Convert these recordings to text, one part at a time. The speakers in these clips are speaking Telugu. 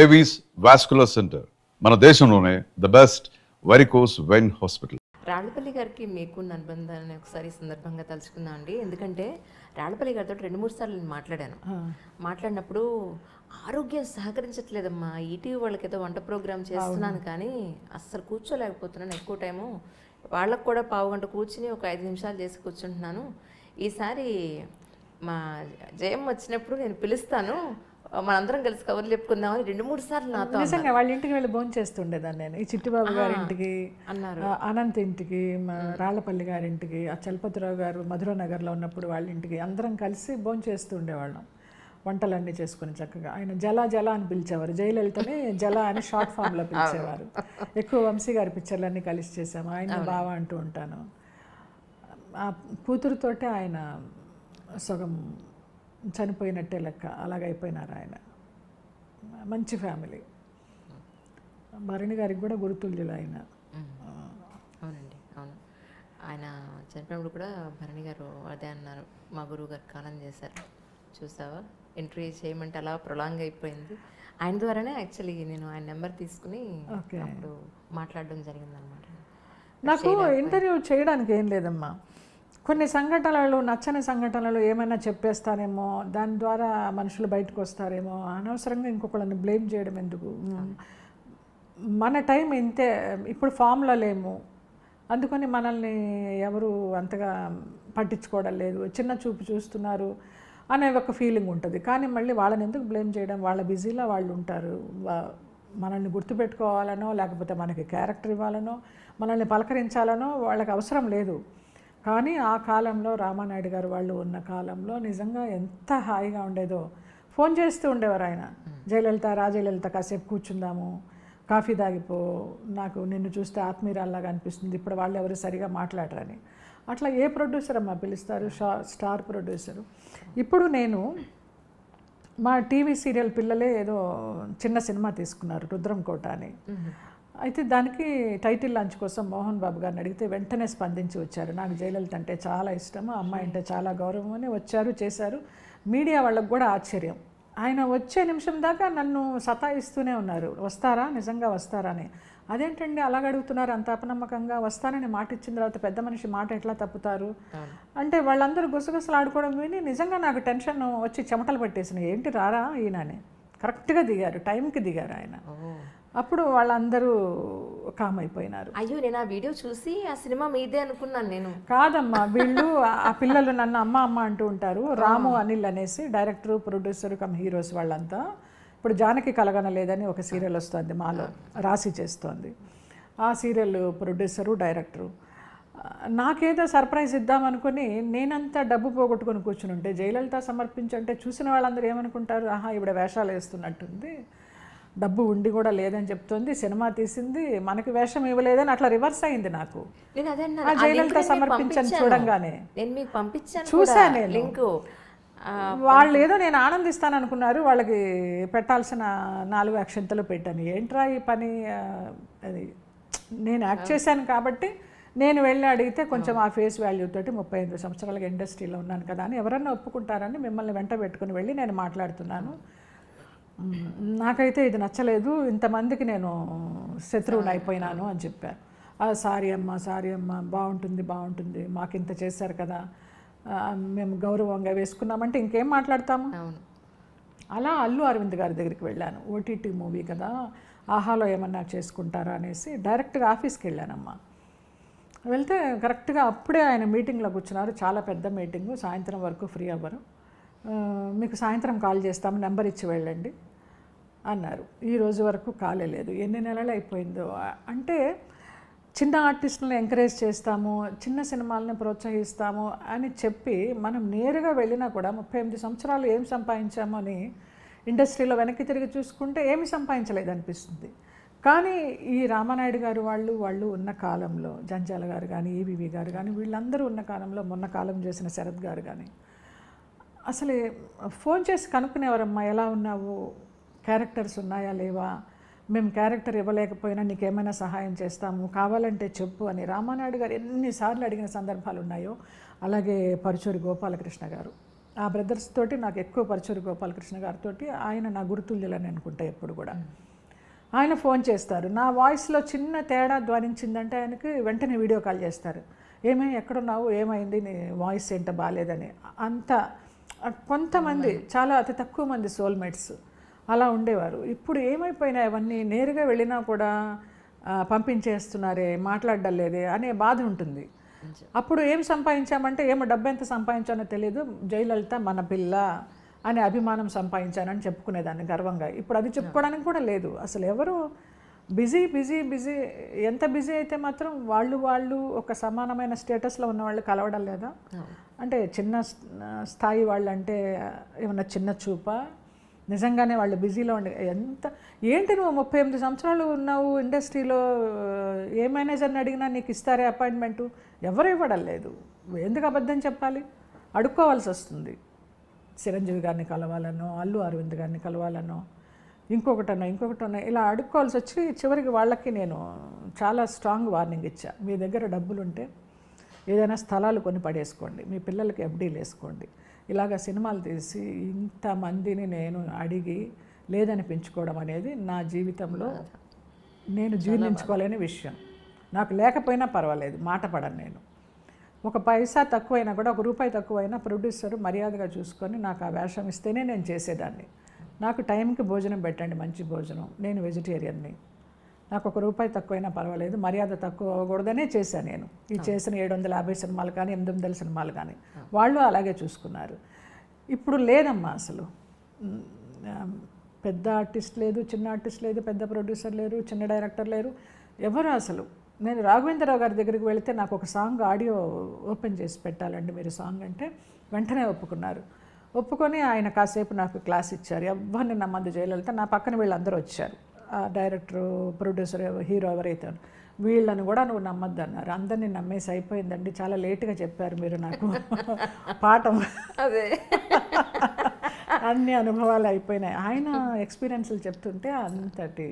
ఏవీస్ వాస్కులర్ సెంటర్, మన దేశంలోనే the best varicose vein hospital. Rallapalli గారికి మీకున్న అనుబంధాన్ని ఒకసారి సందర్భంగా తలుచుకుందాం అండి. ఎందుకంటే రాళ్లపల్లి గారితో 2-3 సార్లు నేను మాట్లాడినప్పుడు ఆరోగ్యం సహకరించట్లేదమ్మా, ఈటీవీ వాళ్ళకి ఏదో వంట ప్రోగ్రామ్ చేస్తున్నాను కానీ అస్సలు కూర్చోలేకపోతున్నాను, ఎక్కువ టైము వాళ్ళకు కూడా పావు గంట కూర్చుని ఒక 5 నిమిషాలు చేసి కూర్చుంటున్నాను. ఈసారి మా జయం వచ్చినప్పుడు నేను పిలుస్తాను, మనందరం కలిసి కవర్లు చెప్పుకుందామని 2-3 సార్లు నాతో నిజంగా వాళ్ళ ఇంటికి వెళ్ళి భోజనం చేస్తుండేదాన్ని నేను. ఈ చిట్టిబాబు గారి ఇంటికి అన్నారు, అనంత్ ఇంటికి, రాళ్లపల్లి గారి ఇంటికి, ఆ చలపతిరావు గారు మధురానగర్లో ఉన్నప్పుడు వాళ్ళ ఇంటికి అందరం కలిసి భోజనం చేస్తూ ఉండేవాళ్ళం. వంటలన్నీ చేసుకుని చక్కగా. ఆయన జల జల అని పిలిచేవారు, జయలలితని జల అని షార్ట్ ఫామ్లో పిలిచేవారు. ఎక్కువ వంశీ గారి పిక్చర్లన్నీ కలిసి చేసాము. ఆయన బావ అంటూ ఉంటాను. ఆ కూతురుతోటే ఆయన సగం చనిపోయినట్టే లెక్క, అలాగైపోయినారు ఆయన. మంచి ఫ్యామిలీ. భరణి గారికి కూడా గురుతుల్యులు ఆయన. అవునండి, అవును. ఆయన చనిపోయినప్పుడు కూడా భరణి గారు అదే అన్నారు, మా గురువు గారు కాలం చేశారు చూసావా, ఇంటర్వ్యూ చేయమంటే అలా ప్రొలాంగ్ అయిపోయింది. ఆయన ద్వారానే యాక్చువల్లీ నేను ఆయన నెంబర్ తీసుకుని అప్పుడు మాట్లాడడం జరిగిందనమాట. నాకు ఇంటర్వ్యూ చేయడానికి ఏం లేదమ్మా, కొన్ని సంఘటనలు, నచ్చని సంఘటనలు ఏమైనా చెప్పేస్తానేమో, దాని ద్వారా మనుషులు బయటకు వస్తారేమో, అనవసరంగా ఇంకొకళ్ళని బ్లేమ్ చేయడం ఎందుకు. మన టైం ఇంతే, ఇప్పుడు ఫామ్లో లేము, అందుకని మనల్ని ఎవరు అంతగా పట్టించుకోవడం లేదు, చిన్న చూపు చూస్తున్నారు అనే ఒక ఫీలింగ్ ఉంటుంది. కానీ మళ్ళీ వాళ్ళని ఎందుకు బ్లేమ్ చేయడం, వాళ్ళ బిజీలో వాళ్ళు ఉంటారు. మనల్ని గుర్తుపెట్టుకోవాలనో లేకపోతే మనకి క్యారెక్టర్ ఇవ్వాలనో మనల్ని పలకరించాలనో వాళ్ళకి అవసరం లేదు. కానీ ఆ కాలంలో రామానాయుడు గారు వాళ్ళు ఉన్న కాలంలో నిజంగా ఎంత హాయిగా ఉండేదో. ఫోన్ చేస్తూ ఉండేవారు ఆయన, జయలలిత రాజలలిత కాసేపు కూర్చుందాము, కాఫీ తాగిపో, నాకు నిన్ను చూస్తే ఆత్మీయురాల్లాగా అనిపిస్తుంది, ఇప్పుడు వాళ్ళు ఎవరు సరిగా మాట్లాడరని. అట్లా ఏ ప్రొడ్యూసర్ అమ్మా పిలుస్తారు, స్టార్ ప్రొడ్యూసరు. ఇప్పుడు నేను మా టీవీ సీరియల్ పిల్లలే ఏదో చిన్న సినిమా తీసుకున్నారు, రుద్రం కోట అని. అయితే దానికి టైటిల్ లాంచ్ కోసం మోహన్ బాబు గారిని అడిగితే వెంటనే స్పందించి వచ్చారు. నాకు జయలలిత అంటే చాలా ఇష్టము, అమ్మాయి అంటే చాలా గౌరవం అని వచ్చారు, చేశారు. మీడియా వాళ్ళకు కూడా ఆశ్చర్యం. ఆయన వచ్చే నిమిషం దాకా నన్ను సతాయిస్తూనే ఉన్నారు, వస్తారా, నిజంగా వస్తారా అని. అదేంటండి అలాగ అడుగుతున్నారు అంత అపనమ్మకంగా, వస్తానని మాట ఇచ్చిన తర్వాత పెద్ద మనిషి మాట ఎట్లా తప్పుతారు అంటే వాళ్ళందరూ గుసగుసలు ఆడుకోవడం విని నిజంగా నాకు టెన్షన్ వచ్చి చెమటలు పట్టేసినాయి. ఏంటి రారా ఈయనని. కరెక్ట్గా దిగారు, టైంకి దిగారు ఆయన. అప్పుడు వాళ్ళందరూ కామ్ అయిపోయినారు. అయ్యో, నేను ఆ వీడియో చూసి ఆ సినిమా మీదే అనుకున్నాను నేను. కాదమ్మా, వీళ్ళు ఆ పిల్లలు నన్ను అమ్మ అమ్మ అంటూ ఉంటారు. రాము అనిల్ అనేసి డైరెక్టరు, ప్రొడ్యూసరు కమ్ హీరోస్ వాళ్ళంతా. ఇప్పుడు జానకి కలగనలేదని ఒక సీరియల్ వస్తుంది మాలో, రాసి చేస్తోంది. ఆ సీరియల్ ప్రొడ్యూసరు, డైరెక్టరు. నాకేదో సర్ప్రైజ్ ఇద్దామనుకుని నేనంతా డబ్బు పోగొట్టుకొని కూర్చుని ఉంటే జయలలిత సమర్పించంటే చూసిన వాళ్ళందరూ ఏమనుకుంటారు, ఆహా ఇవిడ వేషాలు వేస్తున్నట్టుంది, డబ్బు ఉండి కూడా లేదని చెప్తుంది, సినిమా తీసింది, మనకి వేషం ఇవ్వలేదని అట్లా రివర్స్ అయింది నాకు. జయలలిత సమర్పించని చూడంగానే చూసాను నేను. వాళ్ళు ఏదో నేను ఆనందిస్తాను అనుకున్నారు, వాళ్ళకి పెట్టాల్సిన 4 అక్షంతలు పెట్టాను. ఏంట్రా ఈ పని, అది నేను యాక్ట్ చేశాను కాబట్టి నేను వెళ్ళి అడిగితే కొంచెం ఆ ఫేస్ వాల్యూ తోటి 35 సంవత్సరాలుగా ఇండస్ట్రీలో ఉన్నాను కదా అని ఎవరన్నా ఒప్పుకుంటారని మిమ్మల్ని వెంట పెట్టుకుని వెళ్ళి నేను మాట్లాడుతున్నాను. నాకైతే ఇది నచ్చలేదు, ఇంతమందికి నేను శత్రువుని అయిపోయినాను అని చెప్పారు. సారీ అమ్మ, బాగుంటుంది, మాకు ఇంత చేశారు కదా, మేము గౌరవంగా వేసుకున్నామంటే ఇంకేం మాట్లాడతాము. అలా అల్లు అరవింద్ గారి దగ్గరికి వెళ్ళాను. ఓటీటీ మూవీ కదా, ఆహాలో ఏమన్నా చేసుకుంటారా అనేసి డైరెక్ట్గా ఆఫీస్కి వెళ్ళానమ్మా. వెళ్తే కరెక్ట్గా అప్పుడే ఆయన మీటింగ్లో కూర్చున్నారు. చాలా పెద్ద మీటింగు, సాయంత్రం వరకు ఫ్రీ అవ్వరు, మీకు సాయంత్రం కాల్ చేస్తాము, నెంబర్ ఇచ్చి వెళ్ళండి అన్నారు. ఈ రోజు వరకు కాలే లేదు. ఎన్ని నెలలు అయిపోయిందో. అంటే చిన్న ఆర్టిస్టులను ఎంకరేజ్ చేస్తాము, చిన్న సినిమాలని ప్రోత్సహిస్తాము అని చెప్పి మనం నేరుగా వెళ్ళినా కూడా 38 సంవత్సరాలు ఏం సంపాదించామో అని ఇండస్ట్రీలో వెనక్కి తిరిగి చూసుకుంటే ఏమి సంపాదించలేదు అనిపిస్తుంది. కానీ ఈ రామానాయుడు గారు వాళ్ళు ఉన్న కాలంలో, జంజాల గారు కానీ, ఈవీవి గారు కానీ, వీళ్ళందరూ ఉన్న కాలంలో, మొన్న కాలం చేసిన శరత్ గారు కానీ, అసలు ఫోన్ చేసి కనుక్కునేవారమ్మా, ఎలా ఉన్నావు, క్యారెక్టర్స్ ఉన్నాయా లేవా, మేము క్యారెక్టర్ ఇవ్వలేకపోయినా నీకేమైనా సహాయం చేస్తాము, కావాలంటే చెప్పు అని రామానాయుడు గారు ఎన్నిసార్లు అడిగిన సందర్భాలు ఉన్నాయో. అలాగే పరుచూరి గోపాలకృష్ణ గారు ఆ బ్రదర్స్ తోటి నాకు ఎక్కువ పరిచయం గోపాలకృష్ణ గారితో. ఆయన నా గురుతుల్యులని అనుకుంటా ఎప్పుడు కూడా. ఆయన ఫోన్ చేస్తారు, నా వాయిస్లో చిన్న తేడా ధ్వనించిందంటే ఆయనకి వెంటనే వీడియో కాల్ చేస్తారు, ఏమై ఎక్కడున్నావు, ఏమైంది, నీ వాయిస్ ఏంటో బాగాలేదని. అంత కొంతమంది, చాలా అతి తక్కువ మంది సోల్మేట్స్ అలా ఉండేవారు. ఇప్పుడు ఏమైపోయినాయి అవన్నీ, నేరుగా వెళ్ళినా కూడా పంపించేస్తున్నారే, మాట్లాడడం లేదే అనే బాధ ఉంటుంది. అప్పుడు ఏం సంపాదించామంటే, ఏమో డబ్బు ఎంత సంపాదించానో తెలియదు, జయలలిత మన పిల్ల అనే అభిమానం సంపాదించానని చెప్పుకునేదాన్ని గర్వంగా. ఇప్పుడు అది చెప్పుకోవడానికి కూడా లేదు అసలు. ఎవరు బిజీ బిజీ బిజీ, ఎంత బిజీ అయితే మాత్రం వాళ్ళు ఒక సమానమైన స్టేటస్లో ఉన్న వాళ్ళు కలవడం లేదా? అంటే చిన్న స్థాయి వాళ్ళు అంటే ఏమన్నా చిన్న చూప? నిజంగానే వాళ్ళు బిజీలో ఉండే ఏంటి నువ్వు 38 సంవత్సరాలు ఉన్నావు ఇండస్ట్రీలో, ఏ మేనేజర్ని అడిగినా నీకు ఇస్తారే అపాయింట్మెంటు? ఎవరు ఇవ్వడం లేదు. ఎందుకు అబద్ధం చెప్పాలి? అడుక్కోవాల్సి వస్తుంది. చిరంజీవి గారిని కలవాలనో, అల్లు అరవింద్ గారిని కలవాలనో, ఇంకొకటనో ఇలా అడుక్కోవాల్సి వచ్చి చివరికి వాళ్ళకి నేను చాలా స్ట్రాంగ్ వార్నింగ్ ఇచ్చా, మీ దగ్గర డబ్బులుంటే ఏదైనా స్థలాలు కొని పడేసుకోండి, మీ పిల్లలకి ఎఫ్డీలు వేసుకోండి. ఇలాగ సినిమాలు తీసి ఇంతమందిని నేను అడిగి లేదనిపించుకోవడం అనేది నా జీవితంలో నేను జీర్ణించుకోలేని విషయం. నాకు లేకపోయినా పర్వాలేదు, మాట పడను నేను. ఒక పైసా తక్కువైనా కూడా, ఒక రూపాయి తక్కువైనా ప్రొడ్యూసర్ మర్యాదగా చూసుకొని నాకు ఆ వేషం ఇస్తేనే నేను చేసేదాన్ని. నాకు టైంకి భోజనం పెట్టండి, మంచి భోజనం. నేను వెజిటేరియన్ని, నాకు ఒక రూపాయి తక్కువైనా పర్వాలేదు, మర్యాద తక్కువ అవ్వకూడదనే చేశాను నేను. ఈ చేసిన 750 సినిమాలు కానీ 800 సినిమాలు కానీ వాళ్ళు అలాగే చూసుకున్నారు. ఇప్పుడు లేదమ్మా అసలు. పెద్ద ఆర్టిస్ట్ లేదు, చిన్న ఆర్టిస్ట్ లేదు, పెద్ద ప్రొడ్యూసర్ లేరు, చిన్న డైరెక్టర్ లేరు, ఎవరు అసలు. నేను రాఘవేంద్రరావు గారి దగ్గరికి వెళితే నాకు ఒక సాంగ్ ఆడియో ఓపెన్ చేసి పెట్టాలండి మీరు సాంగ్ అంటే, వెంటనే ఒప్పుకున్నారు. ఒప్పుకొని ఆయన కాసేపు నాకు క్లాస్ ఇచ్చారు. ఎవరిని నమ్మద్దు జయలలిత, నా పక్కన వీళ్ళందరూ వచ్చారు, డైరెక్టరు, ప్రొడ్యూసర్, హీరో ఎవరైతే, వీళ్ళని కూడా నువ్వు నమ్మద్దు అన్నారు. అందరినీ నమ్మేసి అయిపోయిందండి, చాలా లేటుగా చెప్పారు మీరు నాకు పాఠం. అదే అన్ని అనుభవాలు అయిపోయినాయి. ఆయన ఎక్స్పీరియన్స్లు చెప్తుంటే అంతటి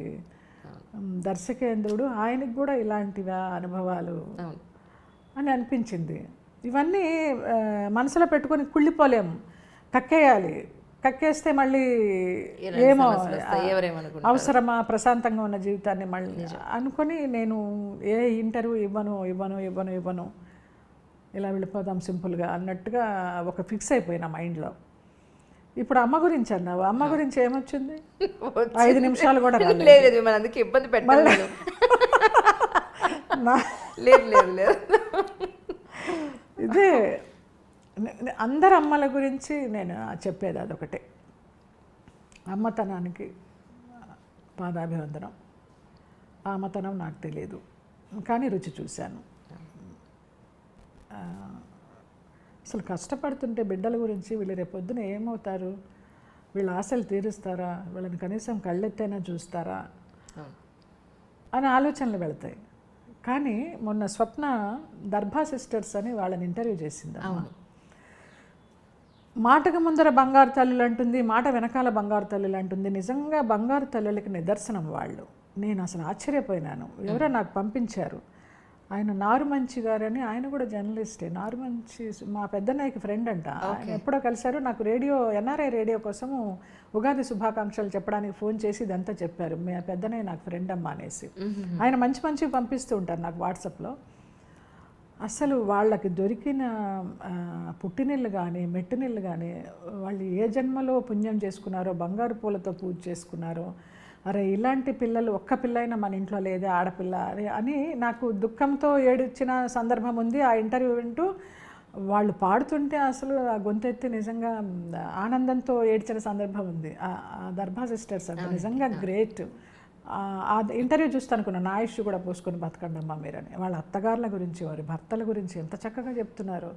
దర్శకేంద్రుడు, ఆయనకు కూడా ఇలాంటివా అనుభవాలు అని అనిపించింది. ఇవన్నీ మనసులో పెట్టుకొని కుళ్ళిపోలేము, కక్కేయాలి. కక్కేస్తే మళ్ళీ ఏమో అవసరమా ప్రశాంతంగా ఉన్న జీవితాన్ని మళ్ళీ అనుకొని నేను ఏ ఇంటర్వ్యూ ఇవ్వను, ఇలా వెళ్ళిపోదాం సింపుల్గా అన్నట్టుగా ఒక ఫిక్స్ అయిపోయినా మైండ్లో. ఇప్పుడు అమ్మ గురించి అన్నావు, అమ్మ గురించి ఏమొచ్చింది? 5 నిమిషాలు కూడా లేదు, మన అందుకే ఇబ్బంది పెట్టాలి. లేదు ఇదే అందరు అమ్మల గురించి నేను చెప్పేది అదొకటే. అమ్మతనానికి పాదాభివందనం. ఆ అమ్మతనం నాకు తెలియదు, కానీ రుచి చూశాను. అసలు కష్టపడుతుంటే బిడ్డల గురించి వీళ్ళు రేపొద్దున ఏమవుతారు, వీళ్ళ ఆశలు తీరుస్తారా, వీళ్ళని కనీసం కళ్ళెత్తైనా చూస్తారా అని ఆలోచనలు వెళతాయి. కానీ మొన్న స్వప్న దర్భా సిస్టర్స్ అని వాళ్ళని ఇంటర్వ్యూ చేసింది. మాటకు ముందర బంగారు తల్లులు అంటుంది, మాట వెనకాల బంగారు తల్లులు అంటుంది. నిజంగా బంగారు తల్లులకి నిదర్శనం వాళ్ళు. నేను అసలు ఆశ్చర్యపోయినాను. ఎవరో నాకు పంపించారు. ఆయన నారుమంచి గారని, ఆయన కూడా జర్నలిస్టే. నారుమంచి మా పెద్దన్నయ్యకి ఫ్రెండ్ అంట. ఆయన ఎప్పుడో కలిశారు. నాకు రేడియో, ఎన్ఆర్ఐ రేడియో కోసము ఉగాది శుభాకాంక్షలు చెప్పడానికి ఫోన్ చేసి ఇదంతా చెప్పారు. మా పెద్దన్నయ్య నాకు ఫ్రెండ్ అమ్మ అనేసి. ఆయన మంచి పంపిస్తూ ఉంటారు నాకు వాట్సాప్లో. అసలు వాళ్ళకి దొరికిన పుట్టినిళ్ళు కానీ మెట్టినిళ్ళు కానీ, వాళ్ళు ఏ జన్మలో పుణ్యం చేసుకున్నారో, బంగారు పూలతో పూజ చేసుకున్నారో, అరే ఇలాంటి పిల్లలు ఒక్క పిల్ల అయినా మన ఇంట్లో లేదే ఆడపిల్ల అని నాకు దుఃఖంతో ఏడ్చిన సందర్భం ఉంది. ఆ ఇంటర్వ్యూ వింటూ వాళ్ళు పాడుతుంటే అసలు ఆ గొంతెత్తి నిజంగా ఆనందంతో ఏడ్చిన సందర్భం ఉంది. ఆ దర్భా సిస్టర్స్ అంటే నిజంగా గ్రేట్. ఆ ఇంటర్వ్యూ చూస్తే అనుకున్నాను, నా ఆయుష్ కూడా పోసుకొని బతకండి అమ్మా మీరని. వాళ్ళ అత్తగారుల గురించి, వారి భర్తల గురించి ఎంత చక్కగా చెప్తున్నారు.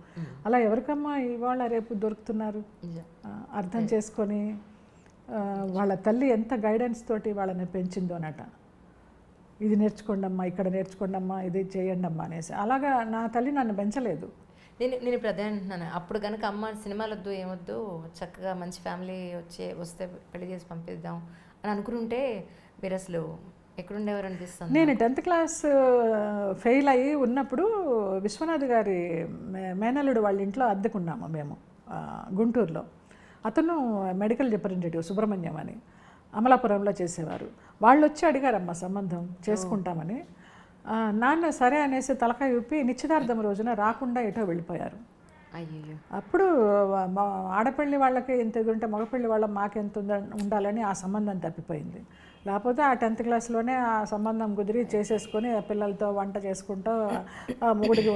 అలా ఎవరికమ్మా ఇవాళ రేపు దొరుకుతున్నారు అర్థం చేసుకొని. వాళ్ళ తల్లి ఎంత గైడెన్స్ తోటి వాళ్ళని పెంచిందో అనట. ఇది నేర్చుకోండమ్మా, ఇక్కడ నేర్చుకోండమ్మా, ఇది చేయండి అమ్మా అనేసి. అలాగా నా తల్లి నన్ను పెంచలేదు. నేను ఇప్పుడు అదే అంటున్నాను. అప్పుడు కనుక అమ్మ సినిమాలు వద్దు ఏమొద్దు, చక్కగా మంచి ఫ్యామిలీ వస్తే పెళ్లి చేసి పంపిద్దాం అని అనుకుంటే మీరు అసలు ఎక్కడుండేవారు అనిపిస్తుంది. నేను 10th క్లాస్ ఫెయిల్ అయ్యి ఉన్నప్పుడు విశ్వనాథ్ గారి మేనల్లుడు వాళ్ళ ఇంట్లో అద్దెకున్నాము మేము. గుంటూరులో. అతను మెడికల్ రిప్రజెంటేటివ్ సుబ్రహ్మణ్యం అని అమలాపురంలో చేసేవారు. వాళ్ళు వచ్చి అడిగారమ్మ సంబంధం చేసుకుంటామని. నాన్న సరే అనేసి తలకాయ ఊపి నిశ్చితార్థం రోజున రాకుండా ఎటో వెళ్ళిపోయారు. అయ్యో. అప్పుడు మా ఆడపల్లి వాళ్ళకి ఎంత ఇది ఉంటే మగపల్లి వాళ్ళ మాకెంత ఉండాలని ఆ సంబంధం తప్పిపోయింది. లేకపోతే ఆ 10th క్లాస్లోనే ఆ సంబంధం కుదిరి చేసేసుకొని ఆ పిల్లలతో వంట చేసుకుంటూ ఆ మొగుడికి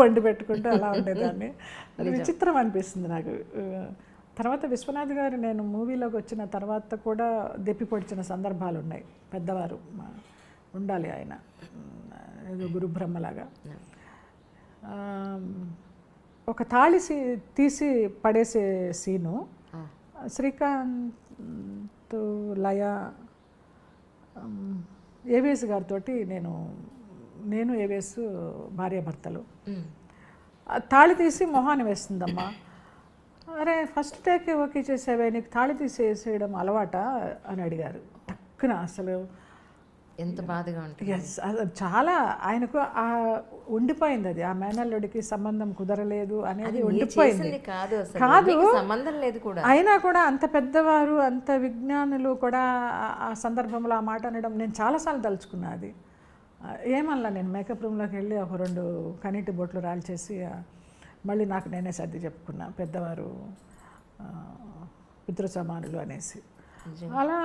వండి పెట్టుకుంటూ అలా ఉండేదాన్ని. అది విచిత్రం అనిపిస్తుంది నాకు. తర్వాత విశ్వనాథ్ గారు నేను మూవీలోకి వచ్చిన తర్వాత కూడా దెప్పి పొడిచిన సందర్భాలు ఉన్నాయి. పెద్దవారు ఉండాలి ఆయన ఏదో గురుబ్రహ్మలాగా. ఒక తాళి తీసి పడేసే సీను శ్రీకాంత్, లయ, ఏవిఎస్ గారితో నేను ఏవిఎస్ భార్యాభర్తలు. తాళి తీసి మొహాన్ని వేస్తుందమ్మా. అరే ఫస్ట్ టేక్ ఓకే చేసేవే, నీకు తాళి తీసేసేయడం అలవాటా అని అడిగారు. టక్కున అసలు ఎంత బాధగా ఉంటుంది. ఎస్, చాలా ఆయనకు ఉండిపోయింది అది. ఆ మేనల్లుడికి సంబంధం కుదరలేదు అనేది ఉండిపోయింది. కాదు, సంబంధం లేదు కూడా. అయినా కూడా అంత పెద్దవారు, అంత విజ్ఞానులు కూడా ఆ సందర్భంలో ఆ మాట అనడం నేను చాలాసార్లు తలుచుకున్నా. అది ఏమన్నా నేను మేకప్ రూమ్లోకి వెళ్ళి ఒక 2 కనీటి బొట్లు రాల్చేసి మళ్ళీ నాకు నేనే సర్ది చెప్పుకున్నా, పెద్దవారు పితృ సమానులు అనేసి. అలా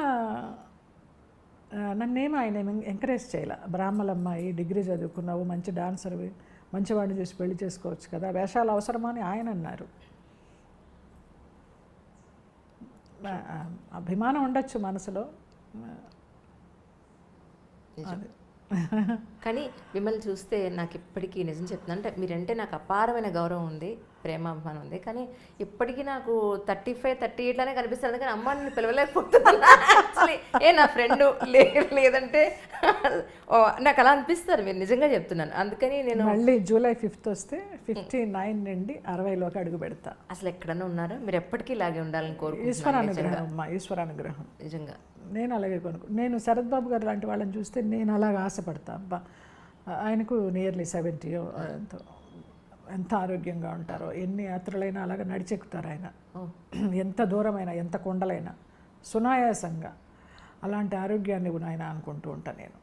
నన్నేమో ఆయన ఎంకరేజ్ చేయాల. బ్రాహ్మలమ్మాయి, డిగ్రీ చదువుకున్నావు, మంచి డాన్సర్వి, మంచివాడిని చూసి పెళ్లి చేసుకోవచ్చు కదా, వేషాలు అవసరమా అని ఆయన అన్నారు. అభిమానం ఉండొచ్చు మనసులో. అది కానీ మిమ్మల్ని చూస్తే నాకు ఇప్పటికీ నిజం చెప్తున్నాను, అంటే మీరంటే నాకు అపారమైన గౌరవం ఉంది, ప్రేమాభిమానం ఉంది. కానీ ఇప్పటికీ నాకు 35, 38 లానే కనిపిస్తుంది. కానీ అమ్మ నేను పిలవలేకపోతున్నాను. యాక్చువల్లీ నా ఫ్రెండ్ లేదంటే నాకు అలా అనిపిస్తారు. మీరు నిజంగా చెప్తున్నాను. అందుకని నేను మళ్ళీ జూలై 5th వస్తే 59 నుండి 60లోకి అడుగు పెడతా. అసలు ఎక్కడన్నా ఉన్నారా? మీరు ఎప్పటికీ ఇలాగే ఉండాలని కోరుకుంటున్నాను. ఈశ్వరానుగ్రహం అమ్మా, ఈశ్వరానుగ్రహం నిజంగా. నేను అలాగే నేను శరత్ బాబు గారు లాంటి వాళ్ళని చూస్తే నేను అలాగ ఆశపడతా. అబ్బా ఆయనకు నియర్లీ 70 ఎంత ఆరోగ్యంగా ఉంటారో, ఎన్ని యాత్రలైనా అలాగ నడిచెక్కుతారు ఆయన. ఎంత దూరమైనా, ఎంత కొండలైనా సునాయాసంగా. అలాంటి ఆరోగ్యాన్ని ఆయన అనుకుంటూ ఉంటాను నేను.